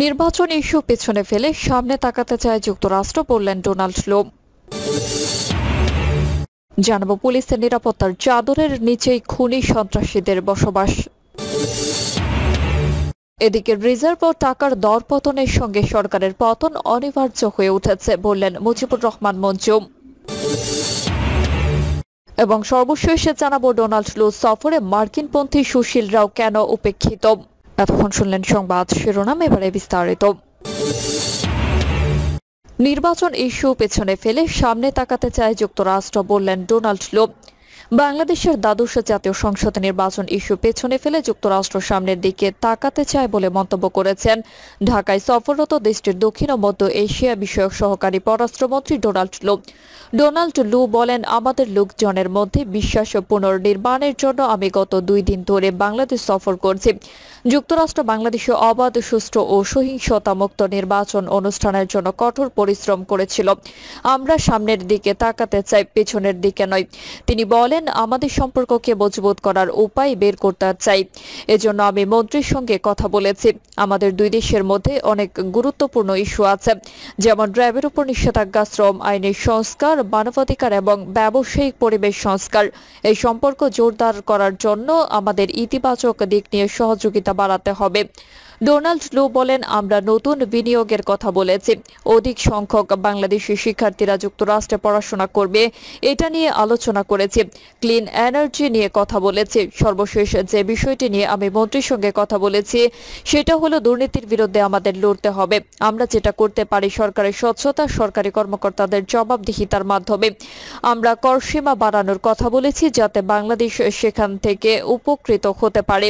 নির্বাচন ইস্যু পেছনে ফেলে সামনে তাকাতে চায় যুক্তরাষ্ট্র, বললেন ডোনাল্ড ট্রাম্প। জানাবো পুলিশের নিরাপত্তার চাদরের নিচেই খুনি সন্ত্রাসীদের বসবাস। এদিকে রিজার্ভ ও টাকার দরপতনের সঙ্গে সরকারের পতন অনিবার্য হয়ে উঠেছে, বললেন মুজিবুর রহমান মঞ্জু। এবং সর্বশেষে জানাবো ডোনাল্ড ট্রাম্প সফরে মার্কিনপন্থী সুশীলরাও কেন উপেক্ষিত। এতক্ষণ শুনলেন সংবাদ শিরোনাম, এবারে বিস্তারিত। নির্বাচন ইস্যু পেছনে ফেলে সামনে তাকাতে চায় যুক্তরাষ্ট্র, বললেন ডোনাল্ড ট্রাম্প। বাংলাদেশের দ্বাদশ জাতীয় সংসদ নির্বাচন ইস্যু পেছনে ফেলে যুক্তরাষ্ট্র সামনের দিকে তাকাতে চায় বলে মন্তব্য করেছেন ঢাকায় সফররত দেশটির দক্ষিণ ও মধ্য এশিয়া বিষয়ক সহকারী পররাষ্ট্রমন্ত্রী ডোনাল্ড ট্রাম্প। ডোনাল্ড ট্রাম্প বলেন, আমাদের লোকজনের মধ্যে বিশ্বাস পুনর্নির্মাণের জন্য আমি গত 2 দিন ধরে বাংলাদেশ সফর করছি। যুক্তরাষ্ট্র বাংলাদেশে অবাধ, সুষ্ঠু ও সহিংসতামুক্ত নির্বাচন অনুষ্ঠানের জন্য কঠোর পরিশ্রম করেছিল। আমরা সামনের দিকে তাকাতে চাই, পেছনের দিকে নয়। তিনি বলেন, আমাদের সম্পর্ককে মজবুত করার উপায় বের করতে চাই। এজন্য আমি মন্ত্রীর সঙ্গে কথা বলেছি। আমাদের দুই দেশের মধ্যে অনেক গুরুত্বপূর্ণ ইস্যু আছে, যেমন ড্রাইভের উপর নিষেধাজ্ঞা, শ্রম আইনের সংস্কার, মানবাধিকার এবং ব্যবসায়িক পরিবেশ সংস্কার। এই সম্পর্ক জোরদার করার জন্য আমাদের ইতিবাচক দিক নিয়ে সহযোগিতা বাড়াতে হবে। ডোনাল্ড ট্রাম্প বলেন, আমরা নতুন বিনিয়োগের কথা বলেছি। অধিক সংখ্যক বাংলাদেশি শিক্ষার্থীরা যুক্তরাষ্ট্রে পড়াশোনা করবে, এটা নিয়ে আলোচনা করেছি। ক্লিন এনার্জি নিয়ে কথা বলেছি। সর্বশেষ যে বিষয়টি নিয়ে আমি মন্ত্রীর সঙ্গে কথা বলেছি সেটা হলো দুর্নীতির বিরুদ্ধে আমাদের লড়তে হবে। আমরা যেটা করতে পারি সরকারের স্বচ্ছতা, সরকারি কর্মকর্তাদের জবাবদিহিতার মাধ্যমে। আমরা করসীমা বাড়ানোর কথা বলেছি যাতে বাংলাদেশ সেখান থেকে উপকৃত হতে পারে।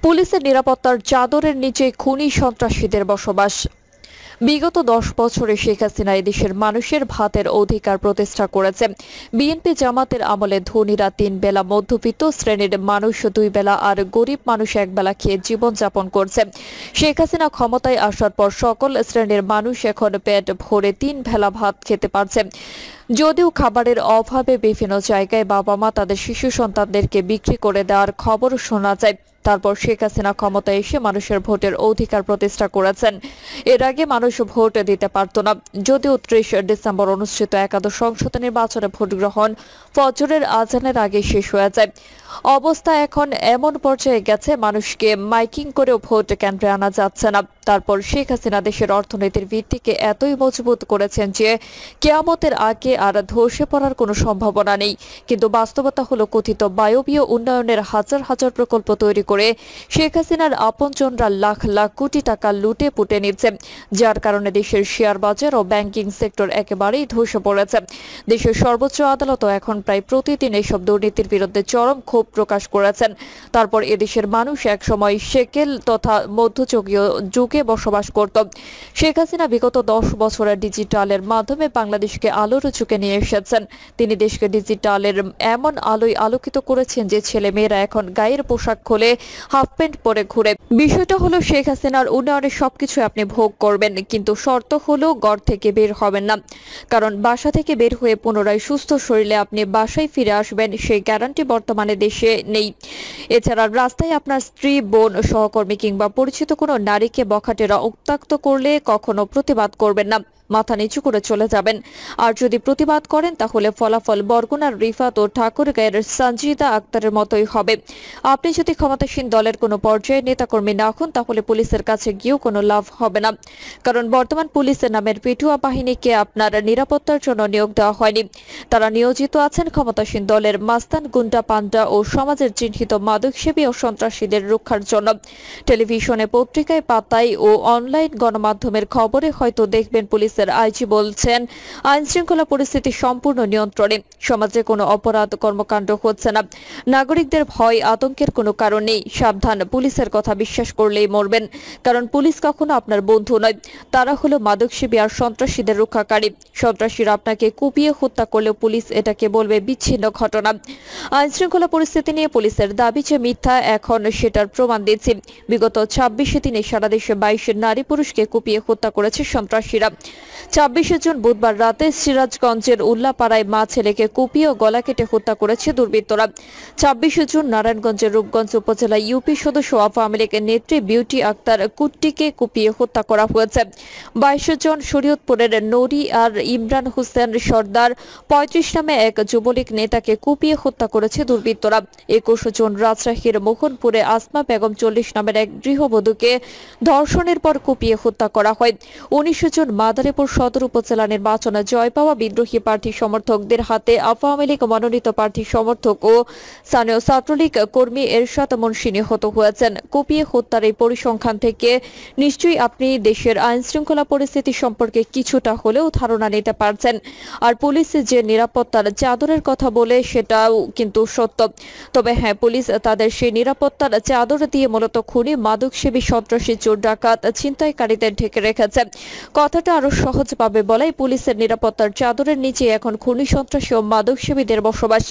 পুলিশের নিরাপত্তার চাদরের নিচে খুনি সন্ত্রাসীদের বসবাস। বিগত 10 বছরে শেখ হাসিনা এদেশের মানুষের ভাতের অধিকার প্রতিষ্ঠা করেছে। বিএনপি জামাতের আমলে ধনীরা 3 বেলা, মধ্যবিত্ত শ্রেণীর মানুষ 2 বেলা আর গরিব মানুষ 1 বেলা খেয়ে জীবনযাপন করছে। শেখ হাসিনা ক্ষমতায় আসার পর সকল শ্রেণীর মানুষ এখন পেট ভরে 3 বেলা ভাত খেতে পারছে। যদিও খাবারের অভাবে বিভিন্ন জায়গায় বাবা মা তাদের শিশু সন্তানদেরকে বিক্রি করে দেওয়ার খবর শোনা যায়। তারপর শেখ হাসিনা ক্ষমতায় এসে মানুষের ভোটের অধিকার প্রতিষ্ঠা করেছেন। এর আগে মানুষ ভোট দিতে পারত না। যদিও 30 ডিসেম্বর অনুষ্ঠিত একাদশ সংসদ নির্বাচনে ভোট গ্রহণ ফজরের আজানের আগে শেষ হয়ে যায়। অবস্থা এখন এমন পর্যায়ে গেছে, মানুষকে মাইকিং করেও ভোট কেন্দ্রে আনা যাচ্ছে না। তারপর শেখ হাসিনা দেশের অর্থনীতির ভিত্তিকে এতই মজবুত করেছেন যে কিয়ামতের আগে আর ধসে পড়ার কোনো সম্ভাবনা নেই। কিন্তু বাস্তবতা হলো, কথিত বায়বীয় উন্নয়নের হাজার হাজার প্রকল্প তৈরি করে শেখ হাসিনার আপনজনরা লাখ লাখ কোটি টাকা লুটে পুটে নিচ্ছে, যার কারণে দেশের শেয়ার বাজার ও ব্যাংকিং সেক্টর একেবারেই ধসে পড়েছে। দেশের সর্বোচ্চ আদালতও এখন প্রায় প্রতিদিন এসব দুর্নীতির বিরুদ্ধে চরম ক্ষোভ প্রকাশ করেছেন। তারপর এদেশের মানুষ একসময় সেকেল তথা মধ্যযুগীয় যুগে বসবাস করত। শেখ হাসিনা বিগত 10 বছরের ডিজিটালের মাধ্যমে বাংলাদেশকে আলোর যুগে নিয়ে এসেছেন। তিনি দেশকে ডিজিটালের এমন আলোয় আলোকিত করেছেন যে ছেলে মেয়েরা এখন গায়ের পোশাক খুলে হাফ প্যান্ট পরে ঘুরে। বিষয়টা হলো, শেখ হাসিনার উন্নয়নের সবকিছু আপনি ভোগ করবেন, কিন্তু শর্ত হলো ঘর থেকে বের হবেন না। কারণ বাসা থেকে বের হয়ে পুনরায় সুস্থ শরীরে আপনি বাসায় ফিরে আসবেন, সেই গ্যারান্টি বর্তমানে দেশে নেই। এছাড়া রাস্তায় আপনার স্ত্রী, বোন, সহকর্মী কিংবা পরিচিত কোনো নারীকে বখাটেরা উত্ত্যক্ত করলে কখনো প্রতিবাদ করবেন না, মাথা নিচু করে চলে যাবেন। আর যদি প্রতিবাদ করেন তাহলে ফলাফল বরগুনার রিফাত ও ঠাকুরগাঁয়ের সঞ্জিদা আক্তারের মতোই হবে। আপনি যদি ক্ষমতাসীন দলের কোনো পর্যায়ে নেতাকর্মী না হন তাহলে পুলিশের কাছে গিয়েও কোনো লাভ হবে না। কারণ বর্তমান পুলিশের নামের পেটুয়া বাহিনীকে আপনার নিরাপত্তার জন্য নিয়োগ দেওয়া হয়নি। তারা নিয়োজিত আছেন ক্ষমতাসীন দলের মাস্তান, গুন্ডা, পান্ডা ও সমাজের চিহ্নিত মাদকসেবী ও সন্ত্রাসীদের রক্ষার জন্য। টেলিভিশনে, পত্রিকায়, পাতায় ও অনলাইন গণমাধ্যমের খবরে হয়তো দেখবেন পুলিশ আইজি বলছেন আইন শৃঙ্খলা পরিস্থিতি সম্পূর্ণ নিয়ন্ত্রণে, সমাজে কোনো অপরাধ কর্মকাণ্ড হচ্ছে না, নাগরিকদের ভয় আতঙ্কের কোনো কারণ নেই। সাবধান, পুলিশের কথা বিশ্বাস করলেই মরবেন। কারণ পুলিশ কখনো আপনার বন্ধু নয়, তারা হলো মাদকসেবী আর সন্ত্রাসীদের রক্ষাকারী। সন্ত্রাসীরা আপনাকে কুপিয়ে হত্যা করলেও পুলিশ এটাকে বলবে বিচ্ছিন্ন ঘটনা। আইন শৃঙ্খলা পরিস্থিতি নিয়ে পুলিশের দাবি যে মিথ্যা, এখন সেটার প্রমাণ দিচ্ছে। বিগত 26 দিনে সারা দেশে 22 নারী পুরুষকে কুপিয়ে হত্যা করেছে সন্ত্রাসীরা। 26 জুন বুধবার রাতে সিরাজগঞ্জের উল্লাপাড়ায় মা ছেলেকে কুপিয়ে ও গলা কেটে হত্যা করেছে দুর্বৃত্তরা। 26 জুন নারায়ণগঞ্জের রূপগঞ্জ উপজেলা ইউপি সদস্য আওয়ামী লীগের নেত্রী বিউটি আক্তার কুট্টিকে কুপিয়ে হত্যা করা হয়েছে। 22 জুন শরীয়তপুরের নড়ি আর ইমরান হোসেন সর্দার 35 নামে এক যুবলীগ নেতাকে কুপিয়ে হত্যা করেছে দুর্বৃত্তরা। 21 জুন রাজশাহীর মোহনপুরে আসমা বেগম 40 নামের এক গৃহবধূকে ধর্ষণের পর কুপিয়ে হত্যা করা হয়। 19 জুন মাদারীপুর সদর উপজেলা নির্বাচনে জয় পাওয়া বিদ্রোহী প্রার্থী সমর্থকদের হাতে আওয়ামী লীগ মনোনীত প্রার্থী সমর্থক ও স্থানীয় ছাত্রলীগ কর্মী এরশাদ মুন্সি নিহত হয়েছেন। কুপিয়ে হত্যার এই পরিসংখ্যান থেকে নিশ্চয়ই আপনি দেশের আইন শৃঙ্খলা পরিস্থিতি সম্পর্কে কিছুটা হলেও ধারণা নিতে পারছেন। আর পুলিশ যে নিরাপত্তার চাদরের কথা বলে সেটাও কিন্তু সত্য। তবে হ্যাঁ, পুলিশ তাদের সেই নিরাপত্তার চাদর দিয়ে মূলত খুনি, মাদকসেবী, সন্ত্রাসী, চোর, ডাকাত, ছিনতাইকারীদের ঢেকে রেখেছে। কথাটা আরো সহজভাবে বলাই, পুলিশের নিরাপত্তার চাদরের নিচে এখন খুনি, সন্ত্রাসী ও মাদকসেবীদের বসবাস।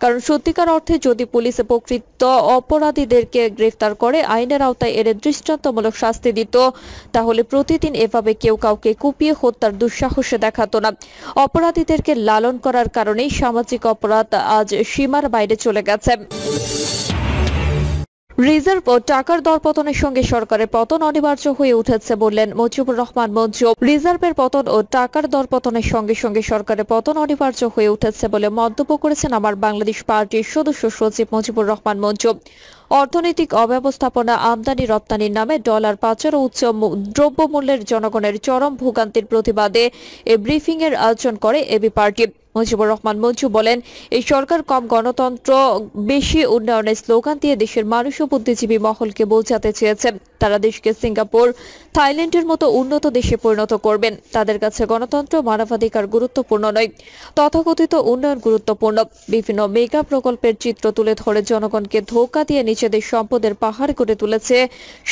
কারণ সত্যিকার অর্থে যদি পুলিশ প্রকৃত অপরাধীদেরকে গ্রেফতার করে আইনের আওতায় এর দৃষ্টান্তমূলক শাস্তি দিত, তাহলে প্রতিদিন এভাবে কেউ কাউকে কুপিয়ে হত্যার দুঃসাহসে দেখাতো না। অপরাধীদেরকে লালন করার কারণেই সামাজিক অপরাধ আজ সীমার বাইরে চলে গেছে। রিজার্ভ ও টাকার দরপতনের সঙ্গে সরকারের পতন অনিবার্য হয়ে উঠেছে বললেন মুজিবুর রহমান মঞ্জু। রিজার্ভের পতন ও টাকার দরপতনের সঙ্গে সঙ্গে সরকারের পতন অনিবার্য হয়ে উঠেছে বলে মন্তব্য করেছেন আমার বাংলাদেশ পার্টির সদস্য সচিব মুজিবুর রহমান মঞ্জু। অর্থনৈতিক অব্যবস্থাপনা, আমদানি রপ্তানির নামে ডলার পাচার ও উচ্চ দ্রব্যমূল্যের জনগণের চরম ভোগান্তির প্রতিবাদে এ ব্রিফিং এর আয়োজন করে এবি পার্টি। মুজিবুর রহমান মঞ্জু বলেন, এই সরকার কম গণতন্ত্র বেশি উন্নয়নের স্লোগান দিয়ে দেশের মানুষ ও বুদ্ধিজীবী মহলকে বোঝাতে চেয়েছে তারা দেশকে সিঙ্গাপুর, থাইল্যান্ডের মতো উন্নত দেশে পরিণত করবেন। তাদের কাছে গণতন্ত্র, মানবাধিকার গুরুত্বপূর্ণ নয়, তথাকথিত উন্নয়ন গুরুত্বপূর্ণ। বিভিন্ন মেগা প্রকল্পের চিত্র তুলে ধরে জনগণকে ধোঁকা দিয়ে নিজেদের সম্পদের পাহাড় করে তুলেছে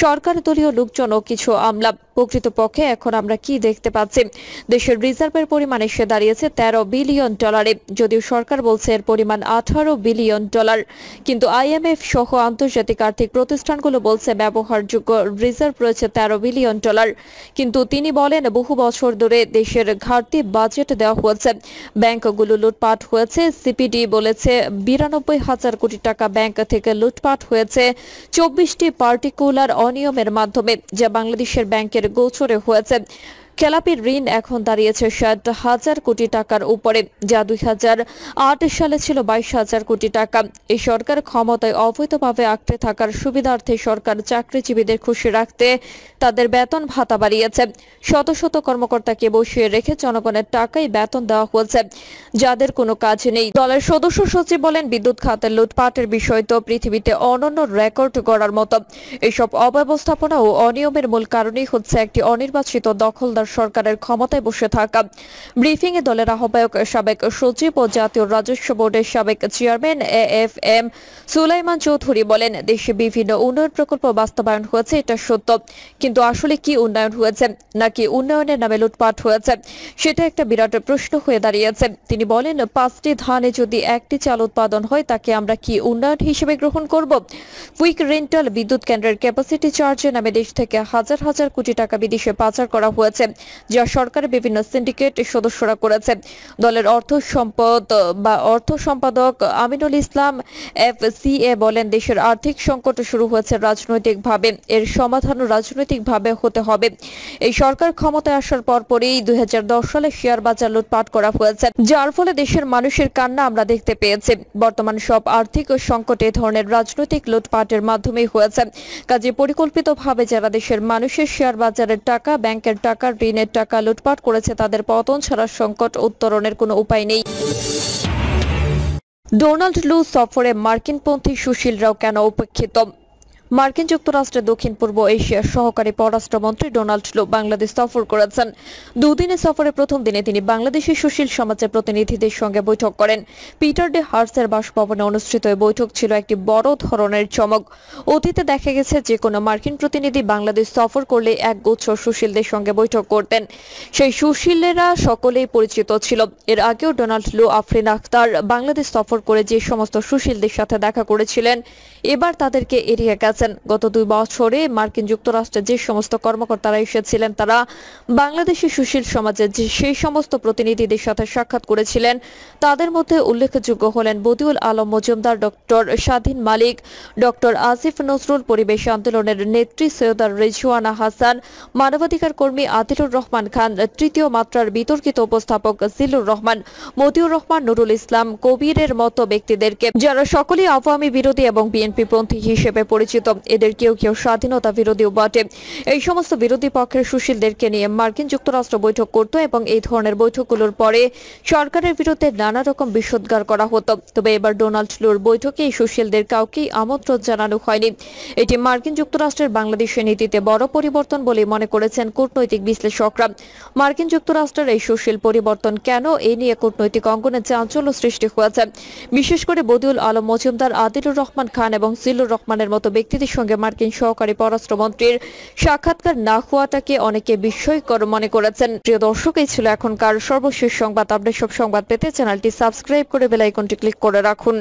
সরকার দলীয় লোকজন ও কিছু আমলা। প্রকৃতপক্ষে এখন আমরা কি দেখতে পাচ্ছি? দেশের রিজার্ভের পরিমাণ এসে দাঁড়িয়েছে 13 বিলিয়ন ডলারে। যদিও সরকার বলছে এর পরিমাণ 18 বিলিয়ন ডলার, কিন্তু আইএমএফ সহ আন্তর্জাতিক আর্থিক প্রতিষ্ঠানগুলো বলছে ব্যবহারযোগ্য রিজার্ভ রয়েছে 13 বিলিয়ন ডলার। কিন্তু তিনি বলেন, বহু বছর ধরে দেশের ঘাটতি বাজেট দেওয়া হয়েছে, ব্যাংকগুলো লুটপাট হয়েছে। সিপিডি বলেছে 92,000 কোটি টাকা ব্যাংক থেকে লুটপাট হয়েছে 24টি পার্টিকুলার অনিয়মের মাধ্যমে, যা বাংলাদেশের ব্যাংকের গোচরে হয়েছে। খেলাপি ঋণ এখন দাঁড়িয়েছে 60,000 কোটি টাকার উপরে, যা 2008 সালে ছিল 22,000 কোটি টাকা। এই সরকার ক্ষমতায় অবৈধভাবে আঁকড়ে থাকার সুবিধার্থে সরকার চাকরিজীবীদের খুশি রাখতে তাদের বেতন ভাতা বাড়িয়েছে। শত শত কর্মকর্তাকে বসিয়ে রেখে জনগণের টাকায় বেতন দেওয়া হয়েছে, যাদের কোনো কাজ নেই। দলের সদস্য সচিব বলেন, বিদ্যুৎ খাতের লুটপাটের বিষয় তো পৃথিবীতে অনন্য রেকর্ড গড়ার মতো। এইসব অব্যবস্থাপনা ও অনিয়মের মূল কারণেই হচ্ছে একটি অনির্বাচিত দখলদার সরকারের ক্ষমতায় বসে থাকা। ব্রিফিং এ দলের আহ্বায়ক, সাবেক সচিব ও জাতীয় রাজস্ব বোর্ডের সাবেক চেয়ারম্যান AFM সুলাইমান চৌধুরী বলেন, দেশে বিভিন্ন উন্নয়ন প্রকল্প বাস্তবায়ন হয়েছে, এটা সত্য, কিন্তু আসলে কি উন্নয়ন হয়েছে নাকি উন্নয়নের নামে লুটপাট হয়েছে, সেটা একটা বিরাট প্রশ্ন হয়ে দাঁড়িয়েছে। তিনি বলেন, 5টি ধানে যদি 1টি চাল উৎপাদন হয়, তাকে আমরা কি উন্নয়ন হিসেবে গ্রহণ করব? কুইক রেন্টাল বিদ্যুৎ কেন্দ্রের ক্যাপাসিটি চার্জের নামে দেশ থেকে হাজার হাজার কোটি টাকা বিদেশে পাচার করা হয়েছে, যা সরকারের বিভিন্ন সিন্ডিকেট সদস্যরা করেছে। দলের অর্থ সম্পাদক আমিনুল ইসলাম FCA বলেন, দেশের আর্থিক সংকট শুরু হয়েছে রাজনৈতিকভাবে, এর সমাধান রাজনৈতিকভাবে হতে হবে। এই সরকার ক্ষমতায় আসার পরপরই 2010 সালে শেয়ার বাজার লুটপাট করা হয়েছে, যার ফলে দেশের মানুষের কান্না আমরা দেখতে পেয়েছি। বর্তমান সব আর্থিক সংকট এ ধরনের রাজনৈতিক লুটপাটের মাধ্যমেই হয়েছে। কাজে পরিকল্পিতভাবে যারা দেশের মানুষের শেয়ার বাজারের টাকা, ব্যাংকের টাকা, ঋণের টাকা লুটপাট করেছে, তাদের পতন ছাড়া সংকট উত্তরণের কোনো উপায় নেই। ডোনাল্ড লু সফরে মার্কিনপন্থী সুশীলরাও কেন উপেক্ষিত? মার্কিন যুক্তরাষ্ট্রের দক্ষিণ পূর্ব এশিয়ার সহকারী পররাষ্ট্রমন্ত্রী ডোনাল্ড লু বাংলাদেশ সফর করেছেন। দুদিনের সফরের প্রথম দিনে তিনি বাংলাদেশের সুশীল সমাজের প্রতিনিধিদের সঙ্গে বৈঠক করেন। পিটার ডে হার্সের বাসভবনে অনুষ্ঠিত এই বৈঠক ছিল একটি বড় ধরনের চমক। অতীতে দেখা গেছে যে কোনো মার্কিন প্রতিনিধি বাংলাদেশ সফর করলে একগুচ্ছ সুশীলদের সঙ্গে বৈঠক করতেন। সেই সুশীলেরা সকলেই পরিচিত ছিল। এর আগেও ডোনাল্ড লু, আফরিন আক্তার বাংলাদেশ সফর করে যে সমস্ত সুশীলদের সাথে দেখা করেছিলেন, এবার তাদেরকে এড়িয়ে গেছেন। করেছেন। গত 2 বছরে মার্কিন যুক্তরাষ্ট্রে যে সমস্ত কর্মকর্তারা এসেছিলেন তারা বাংলাদেশি সুশীল সমাজের যে সেই সমস্ত প্রতিনিধিদের সাথে সাক্ষাৎ করেছিলেন তাদের মধ্যে উল্লেখযোগ্য হলেন বদিউল আলম মজুমদার, ডক্টর স্বাধীন মালিক, ডক্টর আসিফ নজরুল, পরিবেশ আন্দোলনের নেত্রী সৈয়দা রিজওয়ানা হাসান, মানবাধিকার কর্মী আদিলুর রহমান খান, তৃতীয় মাত্রার বিতর্কিত উপস্থাপক জিল্লুর রহমান, মতিউর রহমান, নুরুল ইসলাম, কবিরের মতো ব্যক্তিদেরকে যারা সকলেই আওয়ামী বিরোধী এবং বিএনপি পন্থী হিসেবে পরিচিত। এদের কেউ কেউ স্বাধীনতা বিরোধীও বটে। এই সমস্ত বিরোধী পক্ষের সুশীলদেরকে নিয়ে মার্কিন যুক্তরাষ্ট্র বৈঠক করত এবং এই ধরনের বৈঠকগুলোর পরে সরকারের বিরুদ্ধে নানা রকম বিষোদ্গার করা হতো। তবে এবার ডোনাল্ড ট্রুর বৈঠকে এই সুশীলদের কাউকেই আমন্ত্রণ জানানো হয়নি। এটি মার্কিন যুক্তরাষ্ট্রের বাংলাদেশের নীতিতে বড় পরিবর্তন বলে মনে করেছেন কূটনৈতিক বিশ্লেষকরা। মার্কিন যুক্তরাষ্ট্রের এই সুশীল পরিবর্তন কেন, এই নিয়ে কূটনৈতিক অঙ্গনে চাঞ্চল্য সৃষ্টি হয়েছে। বিশেষ করে বদিউল আলম মজুমদার, আদিলুর রহমান খান এবং জিল্লুর রহমানের মতো ব্যক্তিদের সঙ্গে মার্কিন সহকারী পররাষ্ট্রমন্ত্রীর সাক্ষাৎকার না হওয়াটাকে অনেকে বিস্ময়কর মনে করেছেন। প্রিয় দর্শক, এই ছিল এখনকার সর্বশেষ সংবাদ। আপডেট সব সংবাদ পেতে চ্যানেলটি সাবস্ক্রাইব করে বেল আইকনটি ক্লিক করে রাখুন।